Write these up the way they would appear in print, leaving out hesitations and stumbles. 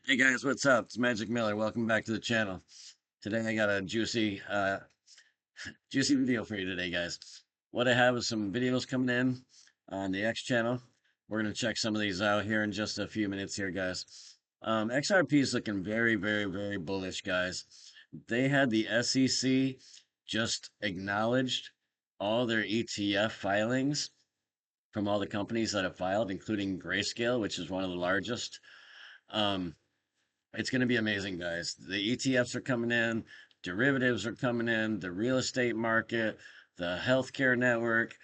Hey guys, what's up? It's Magic Miller. Welcome back to the channel. Today I got a juicy video for you today, guys. What I have is some videos coming in on the X channel. We're gonna check some of these out here in just a few minutes here, guys. XRP is looking very, very, very bullish, guys. They had the SEC just acknowledged all their ETF filings from all the companies that have filed, including Grayscale, which is one of the largest. Um, it's going to be amazing, guys. The ETFs are coming in, derivatives are coming in, the real estate market, the healthcare network.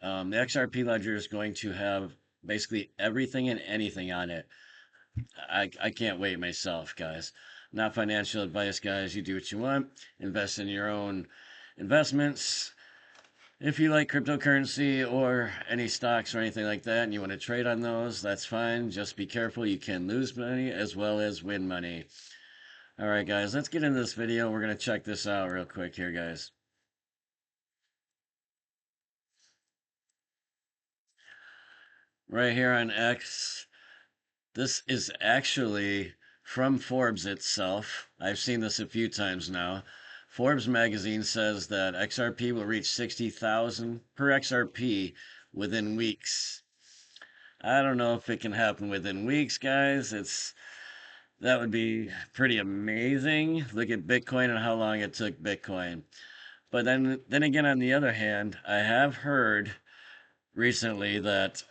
The XRP ledger is going to have basically everything and anything on it. I can't wait myself, guys. Not financial advice, guys. You do what you want. Invest in your own investments. If you like cryptocurrency or any stocks or anything like that and you want to trade on those, that's fine. Just be careful. You can lose money as well as win money. All right, guys, let's get into this video. We're going to check this out real quick here, guys. Right here on X, this is actually from Forbes itself. I've seen this a few times now. Forbes magazine says that XRP will reach 60,000 per XRP within weeks. I don't know if it can happen within weeks, guys. That would be pretty amazing. Look at Bitcoin and how long it took Bitcoin. But then again, on the other hand, I have heard recently that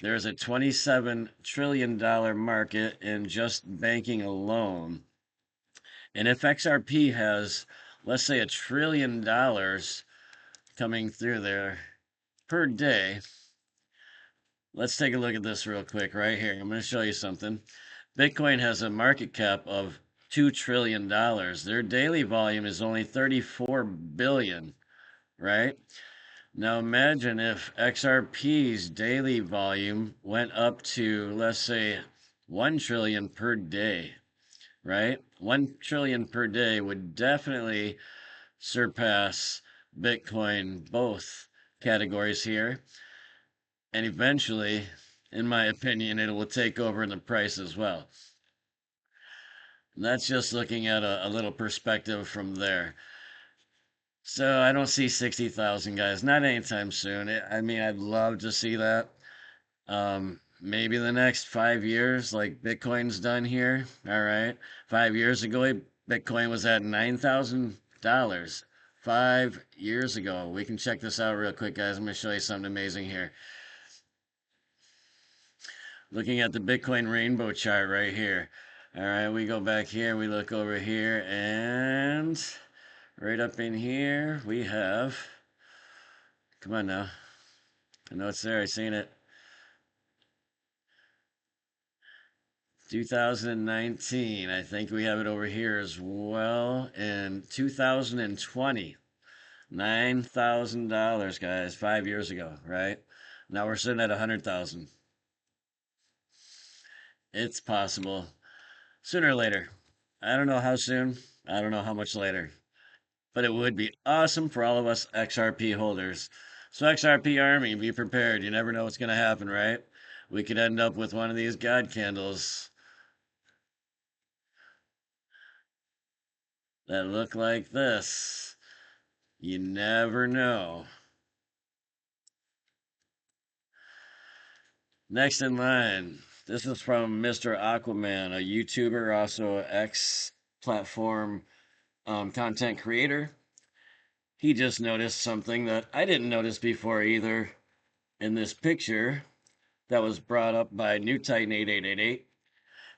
there's a $27 trillion market in just banking alone. And if XRP has, let's say, $1 trillion coming through there per day, let's take a look at this real quick right here. I'm going to show you something. Bitcoin has a market cap of $2 trillion. Their daily volume is only 34 billion, right? Now imagine if XRP's daily volume went up to, let's say, 1 trillion per day, right? 1 trillion per day would definitely surpass Bitcoin, both categories here. And eventually, in my opinion, it will take over in the price as well. And that's just looking at a little perspective from there. So I don't see 60,000 guys, not anytime soon. I mean, I'd love to see that. Maybe the next 5 years, like Bitcoin's done here. All right. 5 years ago, Bitcoin was at $9,000. 5 years ago. We can check this out real quick, guys. I'm going to show you something amazing here. Looking at the Bitcoin rainbow chart right here. All right, we go back here, we look over here, and right up in here, we have, come on now. I know it's there, I seen it. 2019. I think we have it over here as well. In 2020, $9,000, guys, 5 years ago, right? Now we're sitting at 100,000. It's possible. Sooner or later. I don't know how soon. I don't know how much later. But it would be awesome for all of us XRP holders. So XRP Army, be prepared. You never know what's going to happen, right? We could end up with one of these God candles that look like this. You never know. Next in line, this is from Mr. Aquaman, a YouTuber, also X platform content creator. He just noticed something that I didn't notice before either in this picture that was brought up by New Titan 8888,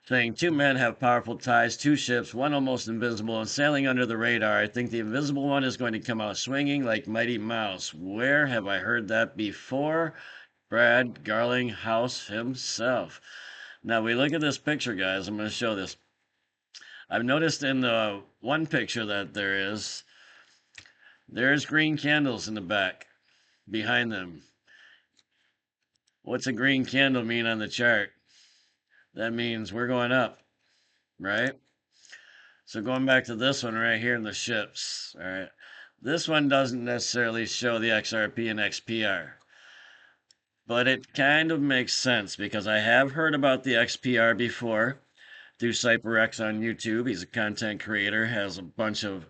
saying two men have powerful ties, two ships, one almost invisible and sailing under the radar. I think the invisible one is going to come out swinging like Mighty Mouse. Where have I heard that before? Brad Garlinghouse himself. Now we look at this picture, guys. I'm going to show this. I've noticed in the one picture that there's green candles in the back behind them. What's a green candle mean on the chart? That means we're going up, right? So going back to this one right here in the ships, all right? This one doesn't necessarily show the XRP and XPR, but it kind of makes sense because I have heard about the XPR before. through CypherX on YouTube. He's a content creator, has a bunch of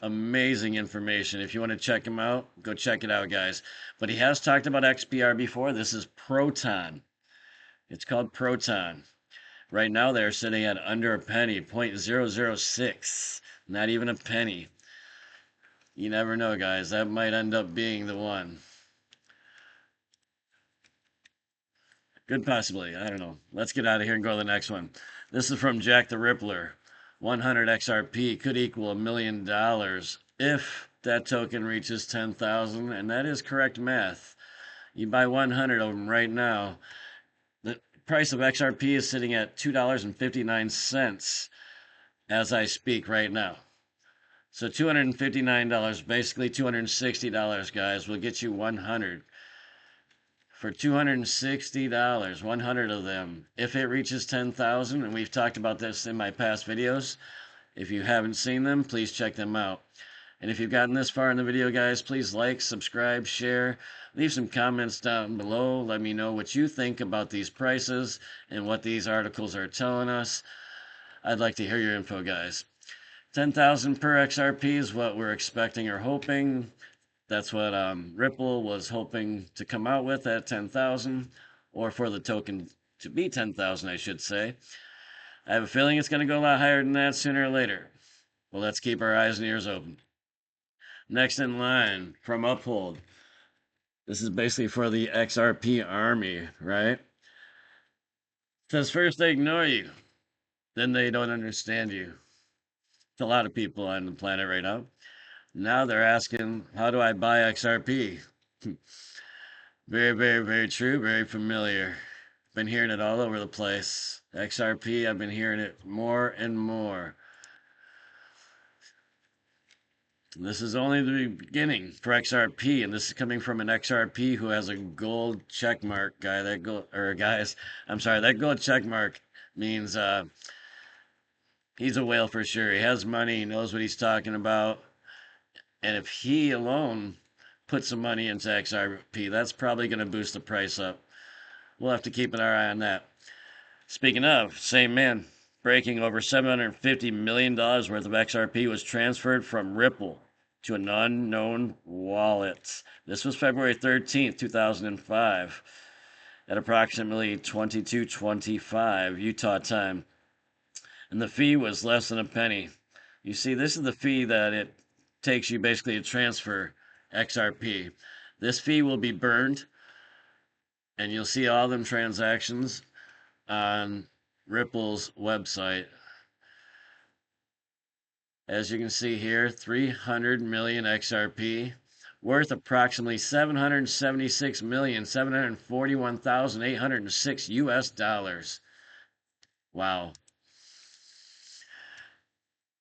amazing information. If you want to check him out, go check it out, guys. But he has talked about XPR before. This is Proton. It's called Proton. Right now they're sitting at under a penny, 0.006. Not even a penny. You never know, guys. That might end up being the one. Good possibility. I don't know. Let's get out of here and go to the next one. This is from Jack the Rippler. 100 XRP could equal $1 million if that token reaches 10,000, and that is correct math. You buy 100 of them right now. The price of XRP is sitting at $2.59 as I speak right now. So $259, basically $260, guys, will get you 100. For $260, 100 of them. If it reaches 10,000, and we've talked about this in my past videos, if you haven't seen them, please check them out. And if you've gotten this far in the video, guys, please like, subscribe, share, leave some comments down below. Let me know what you think about these prices and what these articles are telling us. I'd like to hear your info, guys. 10,000 per XRP is what we're expecting or hoping. That's what Ripple was hoping to come out with at 10,000, or for the token to be 10,000, I should say. I have a feeling it's going to go a lot higher than that sooner or later. Well, let's keep our eyes and ears open. Next in line from Uphold. This is basically for the XRP ARMY, right? It says first they ignore you, then they don't understand you. It's a lot of people on the planet right now. Now they're asking, how do I buy XRP? Very, very, very true, very familiar. Been hearing it all over the place. XRP, I've been hearing it more and more. This is only the beginning for XRP, and this is coming from an XRP who has a gold check mark, guy. That gold, or guys, I'm sorry, that gold check mark means he's a whale for sure. He has money, he knows what he's talking about, and if he alone puts some money into XRP, that's probably going to boost the price up. We'll have to keep an eye on that. Speaking of, same man, breaking over $750 million worth of XRP was transferred from Ripple to an unknown wallet. This was February 13th, 2005, at approximately 22:25 Utah time. And the fee was less than a penny. You see, this is the fee that it takes you basically to transfer XRP. This fee will be burned, and you'll see all them transactions on Ripple's website. As you can see here, 300 million XRP, worth approximately 776,741,806 US dollars. Wow.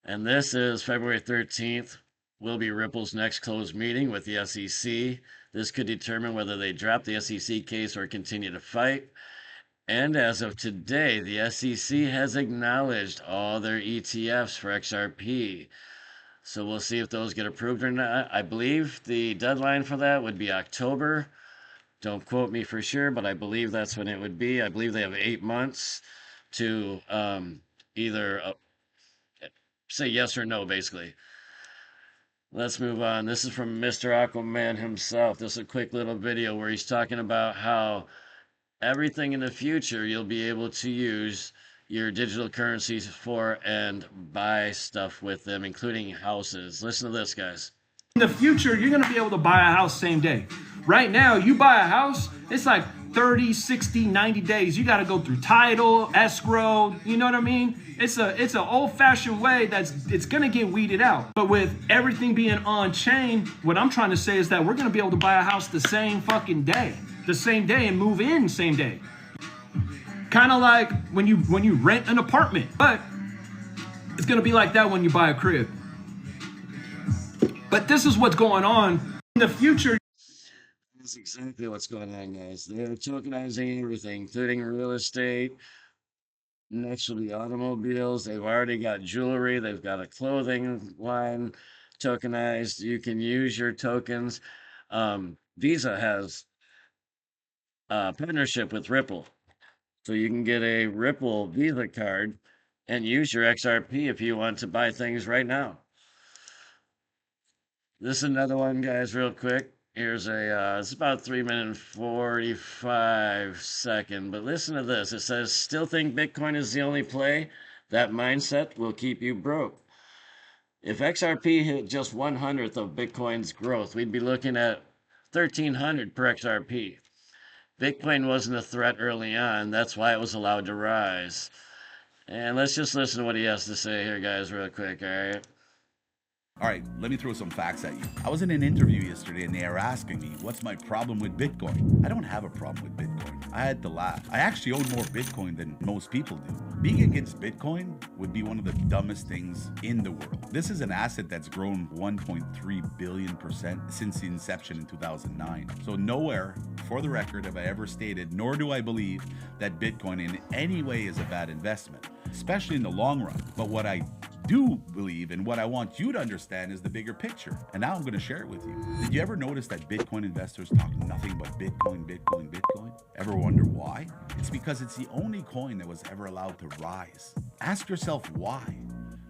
And this is February 13th. Will be Ripple's next closed meeting with the SEC. This could determine whether they drop the SEC case or continue to fight. And as of today, the SEC has acknowledged all their ETFs for XRP. So we'll see if those get approved or not. I believe the deadline for that would be October. Don't quote me for sure, but I believe that's when it would be. I believe they have 8 months to either say yes or no, basically. Let's move on. This is from Mr. Aquaman himself. This is a quick little video where he's talking about how everything in the future you'll be able to use your digital currencies for and buy stuff with them, including houses. Listen to this, guys. In the future, you're going to be able to buy a house same day. Right now, you buy a house, it's like 30, 60, 90 days. You got to go through title, escrow, you know what I mean? It's an old-fashioned way it's going to get weeded out. But with everything being on chain, what I'm trying to say is that we're going to be able to buy a house the same fucking day. The same day and move in same day. Kind of like when you rent an apartment, but it's going to be like that when you buy a crib. But this is what's going on in the future. That's exactly what's going on, guys. They're tokenizing everything, including real estate. Next will be automobiles. They've already got jewelry. They've got a clothing line tokenized. You can use your tokens. Visa has a partnership with Ripple. So you can get a Ripple Visa card and use your XRP if you want to buy things right now. This is another one, guys, real quick. Here's it's about 3 minute and 45 second, but listen to this. It says, still think Bitcoin is the only play? That mindset will keep you broke. If XRP hit just 1/100th of Bitcoin's growth, we'd be looking at 1300 per XRP. Bitcoin wasn't a threat early on. That's why it was allowed to rise. And let's just listen to what he has to say here, guys, real quick, all right? All right, let me throw some facts at you. I was in an interview yesterday and they are asking me, what's my problem with Bitcoin? I don't have a problem with Bitcoin. I had to laugh. I actually own more Bitcoin than most people do. Being against Bitcoin would be one of the dumbest things in the world. This is an asset that's grown 1.3 billion% since the inception in 2009. So nowhere, for the record, have I ever stated, nor do I believe that Bitcoin in any way is a bad investment, especially in the long run. But what I do believe and what I want you to understand is the bigger picture. And now I'm going to share it with you. Did you ever notice that Bitcoin investors talk nothing but Bitcoin, Bitcoin, Bitcoin? Ever wonder why? It's because it's the only coin that was ever allowed to rise. Ask yourself why.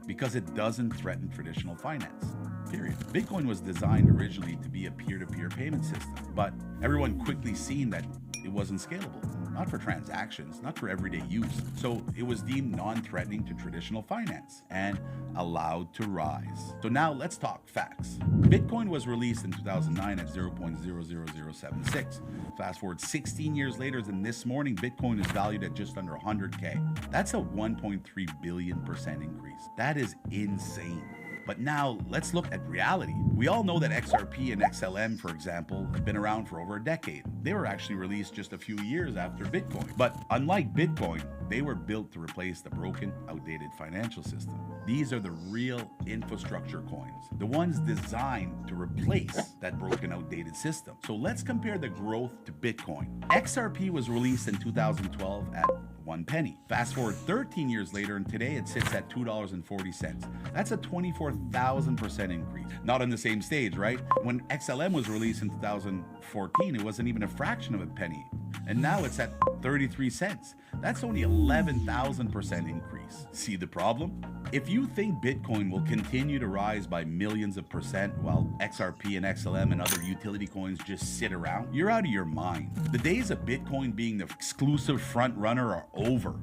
Because it doesn't threaten traditional finance. Period. Bitcoin was designed originally to be a peer-to-peer payment system, but everyone quickly seen that it wasn't scalable. Not for transactions, not for everyday use. So it was deemed non-threatening to traditional finance and allowed to rise. So now let's talk facts. Bitcoin was released in 2009 at 0.00076. Fast forward 16 years later, than this morning, Bitcoin is valued at just under 100K. That's a 1.3 billion% increase. That is insane. But now let's look at reality. We all know that XRP and XLM, for example, have been around for over a decade. They were actually released just a few years after Bitcoin. But unlike Bitcoin, they were built to replace the broken, outdated financial system. These are the real infrastructure coins, the ones designed to replace that broken, outdated system. So let's compare the growth to Bitcoin. XRP was released in 2012 at 1 penny. Fast forward 13 years later, and today it sits at $2.40. That's a 24,000% increase. Not on the same stage, right? When XLM was released in 2014, it wasn't even a fraction of a penny. And now it's at 33 cents. That's only 11,000% increase. See the problem? If you think Bitcoin will continue to rise by millions of percent while XRP and XLM and other utility coins just sit around, you're out of your mind. The days of Bitcoin being the exclusive front runner are over.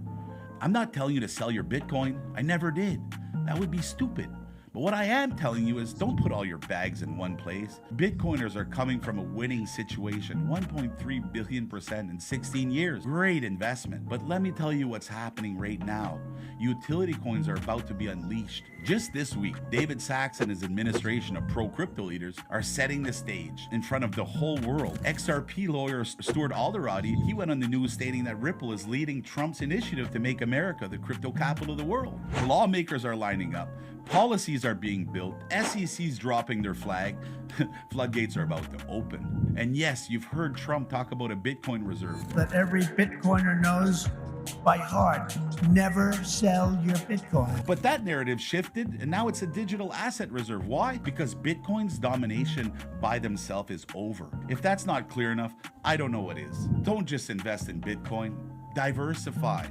I'm not telling you to sell your Bitcoin. I never did. That would be stupid. But what I am telling you is don't put all your bags in one place. Bitcoiners are coming from a winning situation, 1.3 billion% in 16 years. Great investment. But let me tell you what's happening right now. Utility coins are about to be unleashed. Just this week, David Sachs and his administration of pro-crypto leaders are setting the stage in front of the whole world. XRP lawyer Stuart Alderati, he went on the news stating that Ripple is leading Trump's initiative to make America the crypto capital of the world. Lawmakers are lining up. Policies are being built. SEC's dropping their flag. Floodgates are about to open. And yes, you've heard Trump talk about a Bitcoin reserve. That every Bitcoiner knows by heart. Never sell your Bitcoin. But that narrative shifted, and now it's a digital asset reserve. Why? Because Bitcoin's domination by themselves is over. If that's not clear enough, I don't know what is. Don't just invest in Bitcoin. Diversify.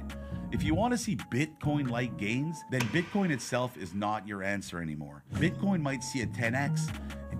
If you want to see Bitcoin-like gains, then Bitcoin itself is not your answer anymore. Bitcoin might see a 10x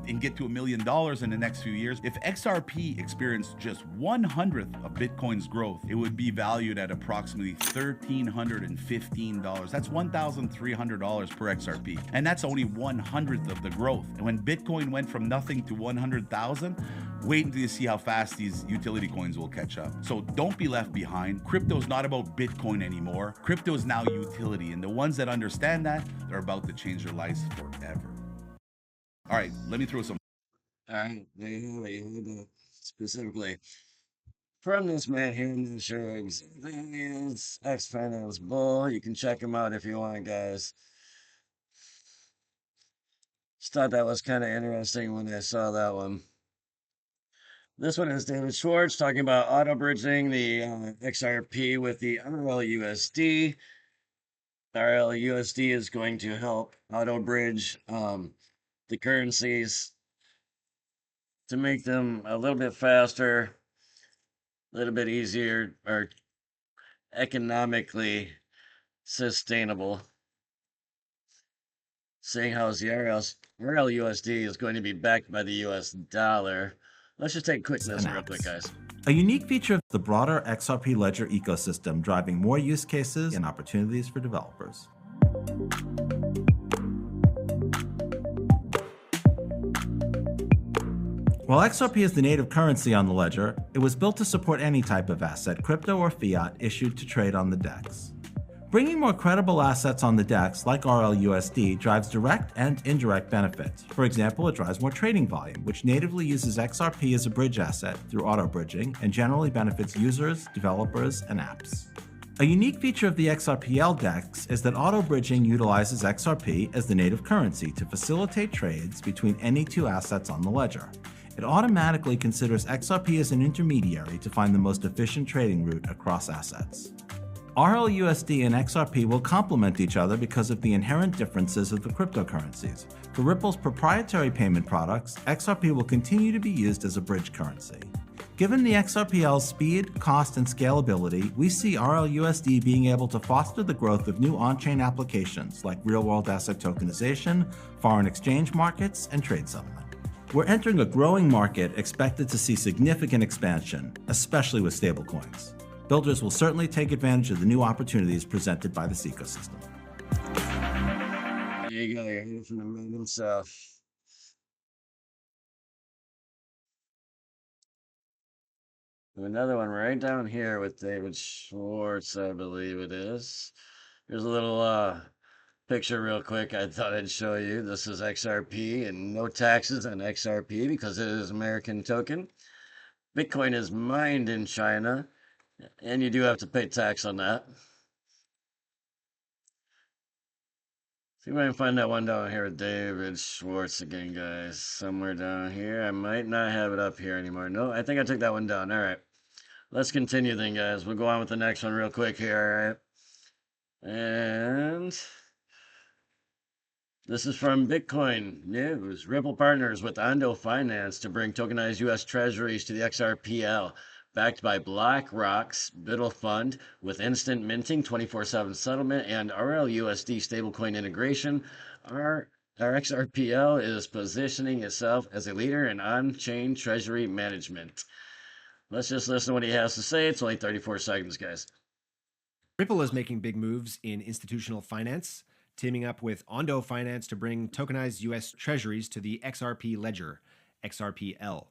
and get to $1 million in the next few years. If XRP experienced just 1/100th of Bitcoin's growth, it would be valued at approximately $1,315. That's $1,300 per XRP. And that's only 1/100th of the growth. And when Bitcoin went from nothing to 100,000, wait until you see how fast these utility coins will catch up. So don't be left behind. Crypto's not about Bitcoin anymore. Crypto is now utility. And the ones that understand that, they're about to change their lives forever. All right, let me throw some. All right, there you have it. You heard it specifically from this man here. I'm not sure exactly who he is. X-Finance Bull. You can check him out if you want, guys. Just thought that was kind of interesting when I saw that one. This one is David Schwartz talking about auto bridging the XRP with the RLUSD. RLUSD is going to help auto bridge the currencies to make them a little bit faster, a little bit easier, or economically sustainable. Seeing how the RLUSD is going to be backed by the US dollar. Let's just take a quick listen real quick, guys. A unique feature of the broader XRP Ledger ecosystem, driving more use cases and opportunities for developers. While XRP is the native currency on the ledger, it was built to support any type of asset, crypto or fiat, issued to trade on the DEX. Bringing more credible assets on the DEX, like RLUSD, drives direct and indirect benefits. For example, it drives more trading volume, which natively uses XRP as a bridge asset through auto-bridging and generally benefits users, developers, and apps. A unique feature of the XRPL DEX is that auto-bridging utilizes XRP as the native currency to facilitate trades between any two assets on the ledger. It automatically considers XRP as an intermediary to find the most efficient trading route across assets. RLUSD and XRP will complement each other because of the inherent differences of the cryptocurrencies. For Ripple's proprietary payment products, XRP will continue to be used as a bridge currency. Given the XRPL's speed, cost, and scalability, we see RLUSD being able to foster the growth of new on-chain applications like real-world asset tokenization, foreign exchange markets, and trade settlement. We're entering a growing market expected to see significant expansion, especially with stablecoins. Builders will certainly take advantage of the new opportunities presented by this ecosystem. There you go, you're hearing from the man himself. Another one right down here with David Schwartz, I believe it is. Here's a little picture real quick I thought I'd show you. This is XRP and no taxes on XRP because it is American token. Bitcoin is mined in China. And you do have to pay tax on that. See if I can find that one down here with David Schwartz again, guys. Somewhere down here. I might not have it up here anymore. No, I think I took that one down. All right. Let's continue then, guys. We'll go on with the next one real quick here, all right? And this is from Bitcoin News. Ripple partners with Ondo Finance to bring tokenized U.S. Treasuries to the XRPL. Backed by BlackRock's Biddle Fund with instant minting, 24/7 settlement, and RLUSD stablecoin integration, our XRPL is positioning itself as a leader in on-chain treasury management. Let's just listen to what he has to say. It's only 34 seconds, guys. Ripple is making big moves in institutional finance, teaming up with Ondo Finance to bring tokenized U.S. Treasuries to the XRP Ledger, XRPL.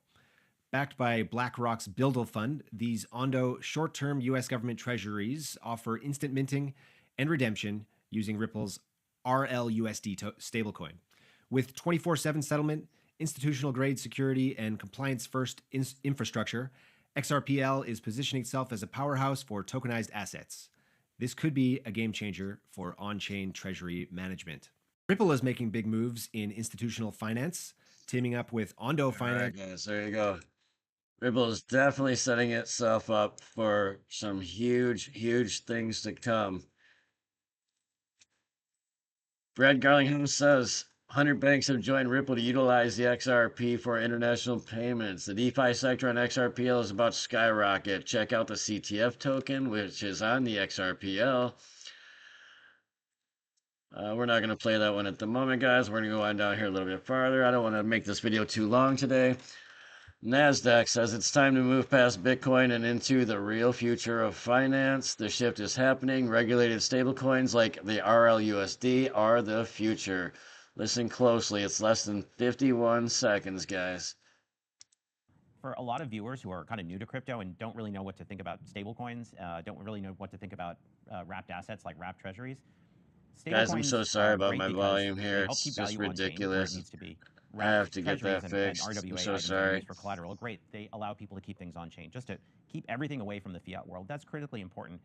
Backed by BlackRock's Biddle Fund, these Ondo short-term U.S. government treasuries offer instant minting and redemption using Ripple's RLUSD stablecoin. With 24/7 settlement, institutional-grade security, and compliance-first infrastructure, XRPL is positioning itself as a powerhouse for tokenized assets. This could be a game-changer for on-chain treasury management. Ripple is making big moves in institutional finance, teaming up with Ondo Finance. All right, guys, there you go. Ripple is definitely setting itself up for some huge, huge things to come. Brad Garlinghouse says 100 banks have joined Ripple to utilize the XRP for international payments. The DeFi sector on XRPL is about to skyrocket. Check out the CTF token, which is on the XRPL. We're not going to play that one at the moment, guys. We're going to go on down here a little bit farther. I don't want to make this video too long today. NASDAQ says it's time to move past Bitcoin and into the real future of finance. The shift is happening. Regulated stablecoins like the RLUSD are the future. Listen closely. It's less than 51 seconds, guys. For a lot of viewers who are kind of new to crypto and don't really know what to think about stablecoins, don't really know what to think about wrapped assets like wrapped treasuries. Guys, I'm so sorry about my volume here. It's just ridiculous. It needs to be. I have to get that fixed. I'm so sorry. For collateral, great. They allow people to keep things on chain, just to keep everything away from the fiat world. That's critically important.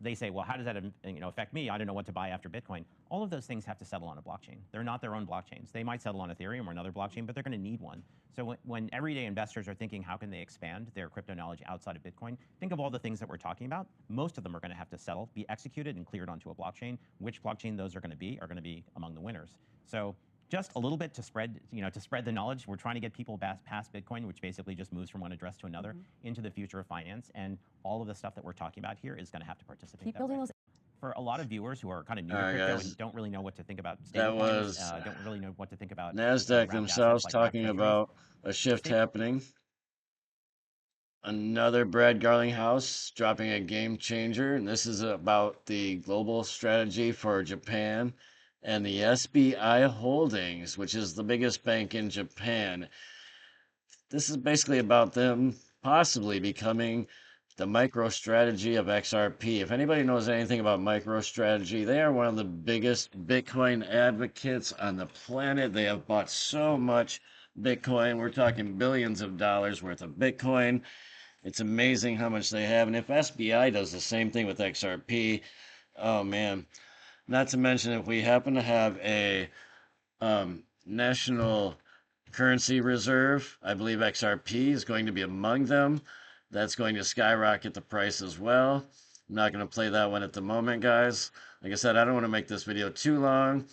They say, well, how does that affect me? I don't know what to buy after Bitcoin. All of those things have to settle on a blockchain. They're not their own blockchains. They might settle on Ethereum or another blockchain, but they're going to need one. So when everyday investors are thinking, how can they expand their crypto knowledge outside of Bitcoin? Think of all the things that we're talking about. Most of them are going to have to settle, be executed, and cleared onto a blockchain. Which blockchain those are going to be among the winners. So just a little bit to spread the knowledge. We're trying to get people past Bitcoin, which basically just moves from one address to another, into the future of finance. And all of the stuff that we're talking about here is going to have to participate. For a lot of viewers who are kind of new All to right, crypto guys. and don't really know what to think about That stablecoins, was don't really know what to think about NASDAQ wrapped assets themselves like wrapped talking treasuries. about a shift Sta- happening. Another Brad Garlinghouse dropping a game changer, and this is about the global strategy for Japan and the SBI Holdings, which is the biggest bank in Japan. This is basically about them possibly becoming the micro-strategy of XRP. If anybody knows anything about micro-strategy, they are one of the biggest Bitcoin advocates on the planet. They have bought so much Bitcoin. We're talking billions of dollars worth of Bitcoin. It's amazing how much they have. And if SBI does the same thing with XRP, oh man. Not to mention if we happen to have a national currency reserve, I believe XRP is going to be among them. That's going to skyrocket the price as well. I'm not going to play that one at the moment, guys. Like I said, I don't want to make this video too long.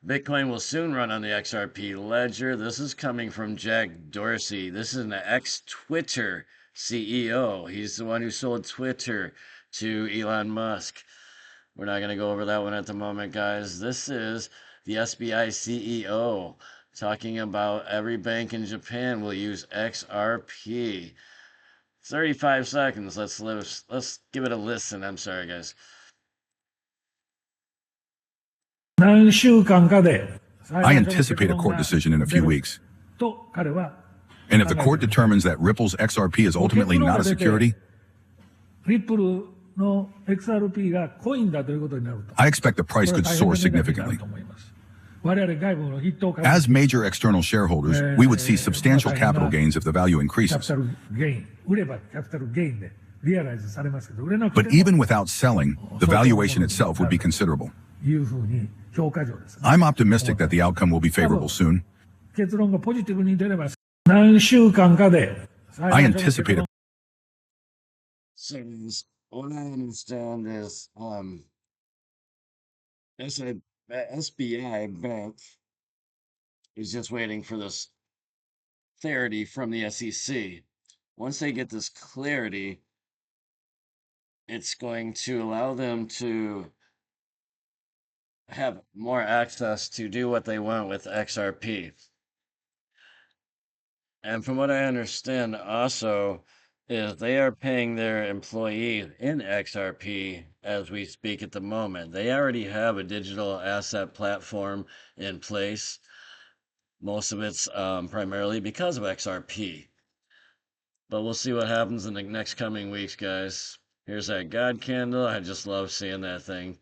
Bitcoin will soon run on the XRP ledger. This is coming from Jack Dorsey. This is an ex-Twitter CEO. He's the one who sold Twitter to Elon Musk. We're not going to go over that one at the moment, guys. This is the SBI CEO talking about every bank in Japan will use XRP. 35 seconds. Let's give it a listen. I'm sorry, guys. 何週間かで I anticipate a court decision in a few weeks. と彼は And if the court determines that Ripple's XRP is ultimately not a security, リップルの XRP がコインだということになると I expect the price could soar これは大変なことにな significantly. ると思います。我々外部の筆頭株 As major external shareholders, we would see substantial capital gains if the value キャ increases. ピタルゲイン売ればキャピタルゲインでリアライズされますけど売れなくて But も even without selling, the valuation itself would be considerable. いうふうに評価上ですね。 I'm optimistic that the outcome will be favorable soon. 結論がポジティブに出れば何週間かで I anticipate a So what I understand is SBI Bank is just waiting for this clarity from the SEC. Once they get this clarity, it's going to allow them to have more access to do what they want with XRP. And from what I understand also is they are paying their employees in XRP as we speak at the moment. They already have a digital asset platform in place. Most of it's primarily because of XRP. But we'll see what happens in the next coming weeks, guys. Here's that God candle. I just love seeing that thing.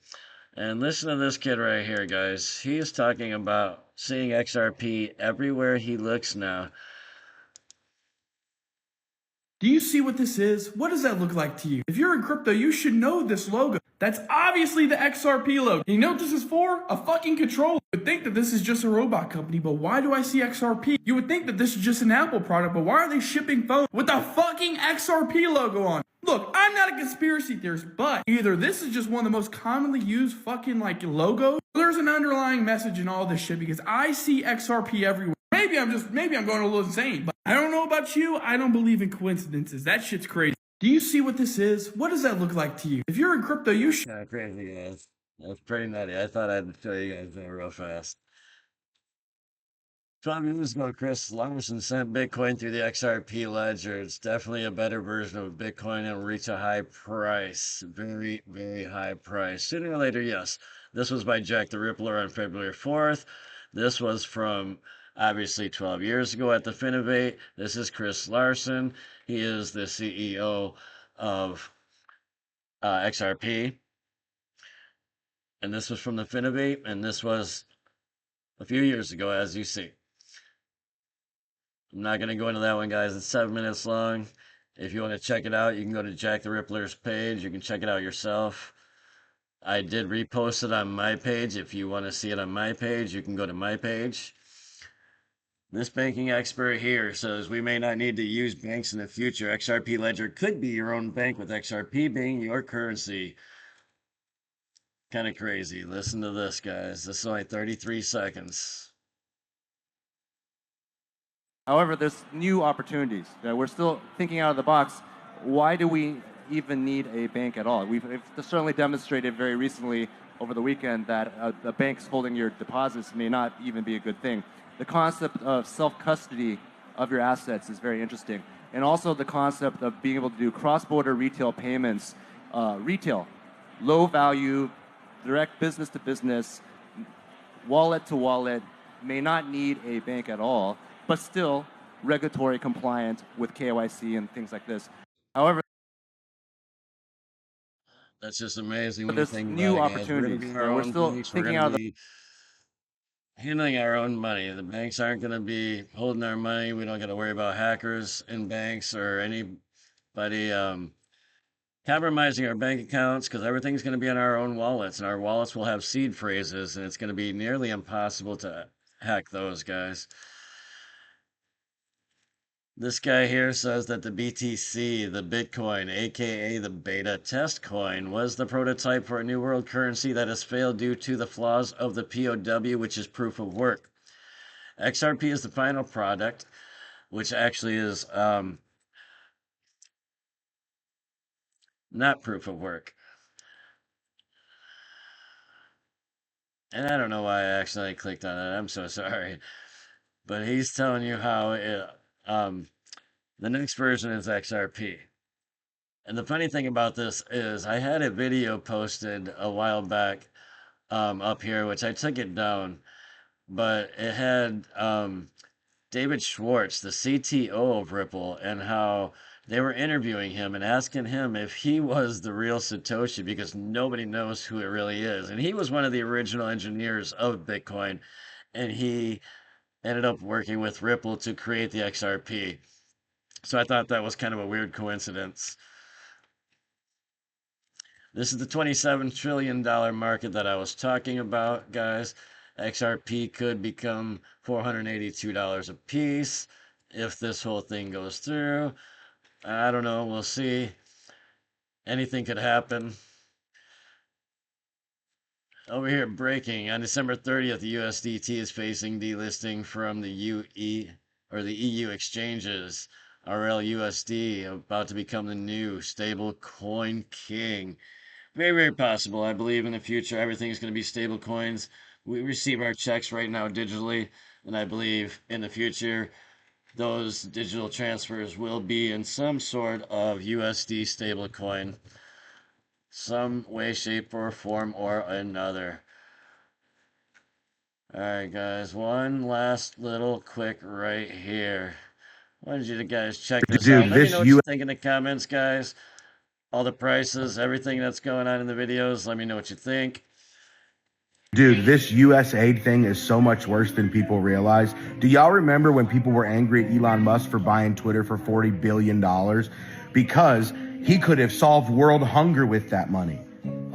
And listen to this kid right here, guys. He is talking about seeing XRP everywhere he looks now. Do you see what this is? What does that look like to you? If you're in crypto, you should know this logo. That's obviously the XRP logo. You know what this is for? A fucking controller. You would think that this is just a robot company, but why do I see XRP? You would think that this is just an Apple product, but why are they shipping phones with a fucking XRP logo on? Look, I'm not a conspiracy theorist, but either this is just one of the most commonly used fucking like logos, or there's an underlying message in all this shit because I see XRP everywhere. Maybe I'm going a little insane, but I don't know about you. I don't believe in coincidences. That shit's crazy. Do you see what this is? What does that look like to you? If you're in crypto, you should. Yeah, crazy, guys. That's pretty nutty. I thought I'd show you guys that real fast. 12 years ago, Chris Larson sent Bitcoin through the XRP ledger. It's definitely a better version of Bitcoin and will reach a high price. Very, very high price. Sooner or later, yes. This was by Jack the Rippler on February 4th. This was from obviously 12 years ago at the Finovate. This is Chris Larson. He is the CEO of XRP. And this was from the Finovate, and this was a few years ago, as you see. I'm not going to go into that one, guys. It's 7 minutes long. If you want to check it out, you can go to Jack the Rippler's page. You can check it out yourself. I did repost it on my page. If you want to see it on my page, you can go to my page. This banking expert here says we may not need to use banks in the future. XRP Ledger could be your own bank with XRP being your currency. Kind of crazy. Listen to this, guys. This is only 33 seconds. However, there's new opportunities. We're still thinking out of the box. Why do we even need a bank at all. We've certainly demonstrated very recently over the weekend that the banks holding your deposits may not even be a good thing. The concept of self-custody of your assets is very interesting. And also the concept of being able to do cross-border retail payments, retail, low value, direct business to business, wallet to wallet, may not need a bank at all, but still regulatory compliant with KYC and things like this. However, That's just amazing when you there's think about new it, guys. We're going to opportunities. be our We're own still banks. We're thinking going out to of the be handling our own money. The banks aren't going to be holding our money. We don't got to worry about hackers in banks or anybody compromising our bank accounts, because everything's going to be on our own wallets, and our wallets will have seed phrases, and it's going to be nearly impossible to hack those, guys. This guy here says that the BTC, the Bitcoin, aka the beta test coin, was the prototype for a new world currency that has failed due to the flaws of the POW, which is proof of work. XRP is the final product, which actually is not proof of work. And I don't know why I accidentally clicked on it. I'm so sorry. But he's telling you how the next version is XRP. And the funny thing about this is I had a video posted a while back up here, which I took it down, but it had David Schwartz, the CTO of Ripple, and how they were interviewing him and asking him if he was the real Satoshi, because nobody knows who it really is. And he was one of the original engineers of Bitcoin, and he ended up working with Ripple to create the XRP. So I thought that was kind of a weird coincidence. This is the $27 trillion market that I was talking about, guys. XRP could become $482 a piece if this whole thing goes through. I don't know. We'll see. Anything could happen. Over here, breaking. On December 30th, the USDT is facing delisting from the EU exchanges. RLUSD about to become the new stable coin king. Very, very possible. I believe in the future everything's going to be stable coins. We receive our checks right now digitally, and I believe in the future those digital transfers will be in some sort of USD stablecoin, some way, shape, or form or another. Alright, guys, one last little quick right here. I wanted you to guys check this out. Let me know what you think in the comments, guys. All the prices, everything that's going on in the videos. Let me know what you think. Dude, this US aid thing is so much worse than people realize. Do y'all remember when people were angry at Elon Musk for buying Twitter for $40 billion? Because he could have solved world hunger with that money.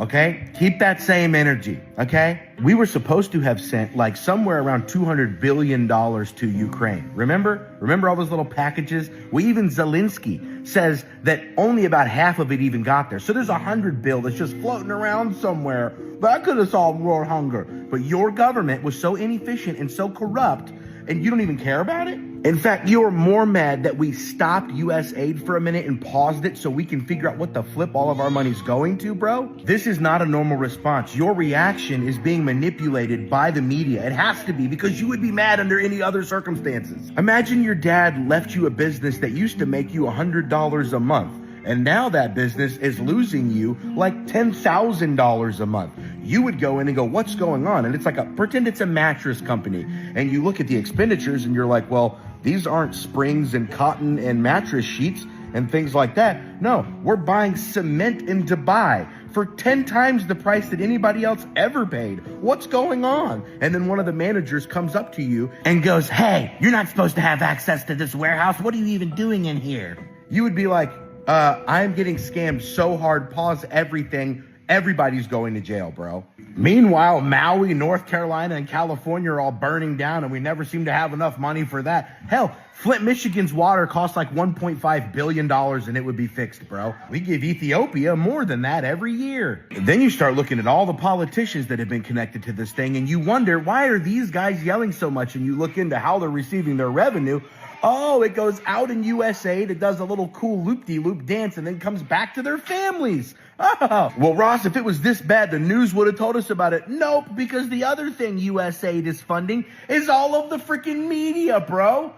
Okay? Keep that same energy. Okay? We were supposed to have sent like somewhere around $200 billion to Ukraine. Remember all those little packages? Well, even Zelensky says that only about half of it even got there. So there's $100 billion that's just floating around somewhere. That could have solved world hunger. But your government was so inefficient and so corrupt, and you don't even care about it? In fact, you're more mad that we stopped U.S. aid for a minute and paused it so we can figure out what the flip all of our money's going to, bro? This is not a normal response. Your reaction is being manipulated by the media. It has to be, because you would be mad under any other circumstances. Imagine your dad left you a business that used to make you $100 a month. And now that business is losing you like $10,000 a month. You would go in and go, what's going on? And it's like, pretend it's a mattress company. And you look at the expenditures and you're like, well, these aren't springs and cotton and mattress sheets and things like that. No, we're buying cement in Dubai for 10 times the price that anybody else ever paid. What's going on? And then one of the managers comes up to you and goes, hey, you're not supposed to have access to this warehouse. What are you even doing in here? You would be like, I'm getting scammed so hard, pause everything. Everybody's going to jail, bro. Meanwhile, Maui, North Carolina, and California are all burning down, and we never seem to have enough money for that. Hell, Flint, Michigan's water costs like $1.5 billion, and it would be fixed, bro. We give Ethiopia more than that every year. Then you start looking at all the politicians that have been connected to this thing, and you wonder, why are these guys yelling so much? And you look into how they're receiving their revenue. Oh, it goes out in USA, it does a little cool loop-de-loop dance, and then comes back to their families. Oh, well, Ross, if it was this bad, the news would have told us about it. Nope, because the other thing USAID is funding is all of the freaking media, bro.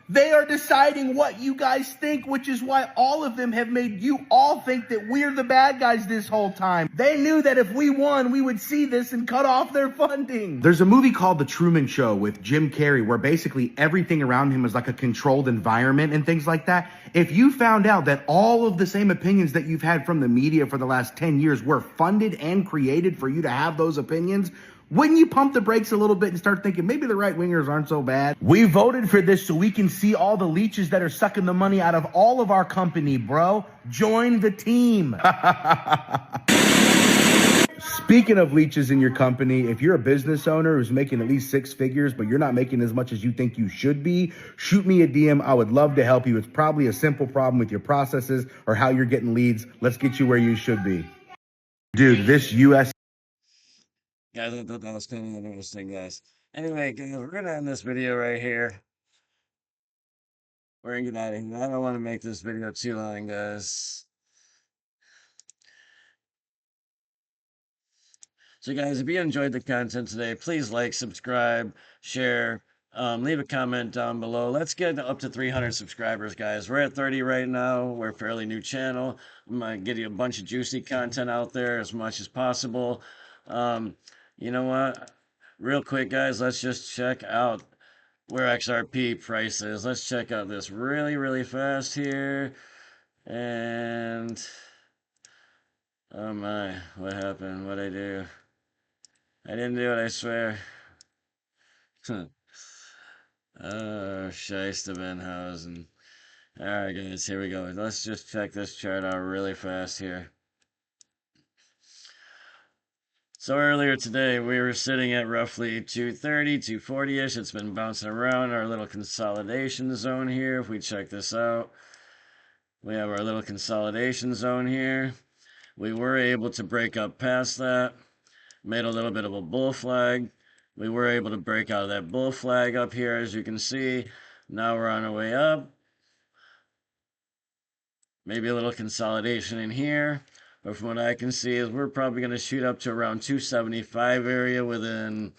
They are deciding what you guys think, which is why all of them have made you all think that we're the bad guys this whole time. They knew that if we won, we would see this and cut off their funding. There's a movie called The Truman Show with Jim Carrey where basically everything around him is like a controlled environment and things like that. If you found out that all of the same opinions that you've had from the media for the last 10 years were funded and created for you to have those opinions, wouldn't you pump the brakes a little bit and start thinking maybe the right-wingers aren't so bad? We voted for this so we can see all the leeches that are sucking the money out of all of our company, bro. Join the team. Speaking of leeches in your company, if you're a business owner who's making at least 6 figures, but you're not making as much as you think you should be, shoot me a DM. I would love to help you. It's probably a simple problem with your processes or how you're getting leads. Let's get you where you should be. Dude, this US... Guys, I thought that was kind of interesting, guys. Anyway, guys, we're gonna end this video right here. We're gonna get out of here. I don't want to make this video too long, guys. So, guys, if you enjoyed the content today, please like, subscribe, share, leave a comment down below. Let's get up to 300 subscribers, guys. We're at 30 right now. We're a fairly new channel. I'm gonna get you a bunch of juicy content out there as much as possible. You know what? Real quick, guys, let's just check out where XRP price is. Let's check out this really, really fast here. And oh my, what happened? What'd I do? I didn't do it, I swear. Oh, Scheisse Benhausen. Alright, guys, here we go. Let's just check this chart out really fast here. So earlier today, we were sitting at roughly 230, 240-ish. It's been bouncing around our little consolidation zone here. If we check this out, we have our little consolidation zone here. We were able to break up past that, made a little bit of a bull flag. We were able to break out of that bull flag up here, as you can see. Now we're on our way up. Maybe a little consolidation in here. But from what I can see is we're probably going to shoot up to around 275 area within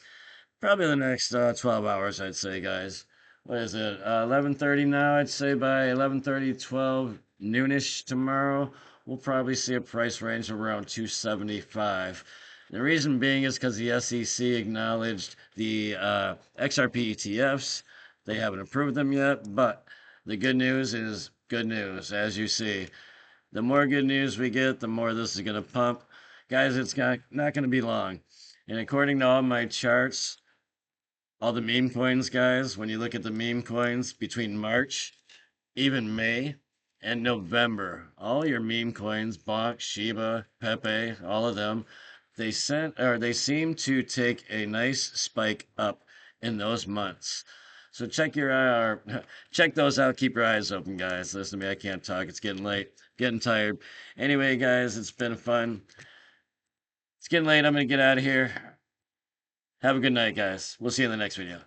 probably the next 12 hours, I'd say, guys. What is it? 11:30 now. I'd say by 11:30, 12 noonish tomorrow, we'll probably see a price range of around 275. The reason being is because the SEC acknowledged the XRP ETFs. They haven't approved them yet, but the good news is good news, as you see. The more good news we get, the more this is going to pump. Guys, it's not going to be long. And according to all my charts, all the meme coins, guys, when you look at the meme coins between March, even May, and November, all your meme coins, Bonk, Shiba, Pepe, all of them, they seem to take a nice spike up in those months. So check those out. Keep your eyes open, guys. Listen to me. I can't talk. It's getting late. Getting tired. Anyway, guys, it's been fun. It's getting late. I'm going to get out of here. Have a good night, guys. We'll see you in the next video.